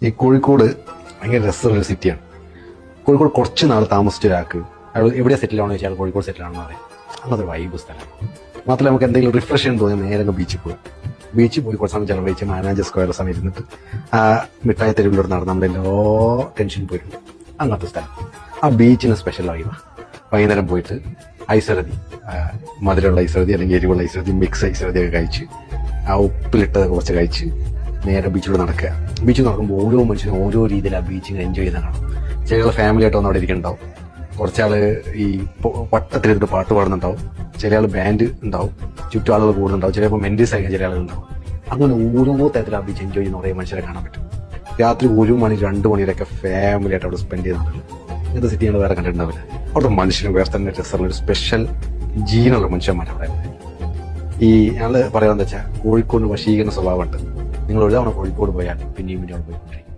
ഈ കോഴിക്കോട് ഭയങ്കര രസമുള്ളൊരു സിറ്റിയാണ്. കോഴിക്കോട് കുറച്ച് നാൾ താമസിച്ച ഒരാൾക്ക് അയാൾ എവിടെ സെറ്റിൽ ആണെന്ന് വെച്ചാൽ കോഴിക്കോട് സെറ്റിൽ ആണെന്ന് പറയാം. അങ്ങനത്തെ ഒരു വൈബ് സ്ഥലം. മാത്രമല്ല നമുക്ക് എന്തെങ്കിലും റിഫ്രഷ് ചെയ്യാൻ തോന്നിയാൽ നേരെ ബീച്ചിൽ പോകും. ബീച്ചിൽ പോയി കുറച്ച് സമയം ചിലവഴിച്ച് മാനേജർ സ്ക്വയർ സമയം ഇരുന്നിട്ട് ആ മിഠായി തെരുവിലൂടെ നടന്ന് നമ്മുടെ എല്ലാ ടെൻഷൻ പോയിരുന്നു. അങ്ങനത്തെ സ്ഥലം. ആ ബീച്ചിന് സ്പെഷ്യൽ വൈബാണ്. വൈകുന്നേരം പോയിട്ട് ഐസറതി, മധുരമുള്ള ഐസറതി അല്ലെങ്കിൽ എരിവുള്ള ഐസറതി, മിക്സ് ഐസറതിയൊക്കെ കഴിച്ച് ആ ഉപ്പിലിട്ടത് കുറച്ച് കഴിച്ച് നേരെ ബീച്ചിലൂടെ നടക്കുക. ബീച്ചിൽ നടക്കുമ്പോൾ ഓരോ മനുഷ്യനും ഓരോ രീതിയിൽ ആ ബീച്ചിൽ എൻജോയ് ചെയ്യുന്ന കാണാം. ചില ഫാമിലി ആയിട്ട് വന്ന് അവിടെ ഇരിക്കുന്നുണ്ടാവും, കുറച്ചാൾ ഈ വട്ടത്തിലിട്ട് പാട്ട് പാടുന്നുണ്ടാവും, ചില ആൾ ബാൻഡ് ഉണ്ടാവും, ചുറ്റും ആളുകൾ കൂടുന്നുണ്ടാവും, ചിലപ്പോൾ മെന്റീസ് ആയി ചില ആളുകളുണ്ടാവും. അങ്ങനെ ഓരോ തരത്തിൽ ആ ബീച്ച് എൻജോയ് ചെയ്യുന്ന കുറേ മനുഷ്യരെ കാണാൻ പറ്റും. രാത്രി 1 മണി 2 മണിവരെയൊക്കെ ഫാമിലി ആയിട്ട് അവിടെ സ്പെൻഡ് ചെയ്യുന്നുണ്ട്. ഇങ്ങനത്തെ സിറ്റിയാണ് വേറെ കണ്ടിട്ടുണ്ടാവില്ല. അവിടെ മനുഷ്യന് വേറെ തന്നെ രസമുള്ള ഒരു സ്പെഷ്യൽ ജീനുള്ള മനുഷ്യന്മാരാണ് അവിടെ. ഈ ഞങ്ങൾ പറയാമെന്ന് വെച്ചാൽ കോഴിക്കോട് വശീകരണ സ്വഭാവമുണ്ട്. നിങ്ങൾ ഒരു തവണ കോഴിക്കോട് പോയാൽ പിന്നെയും പോയിക്കൊണ്ടിരിക്കും.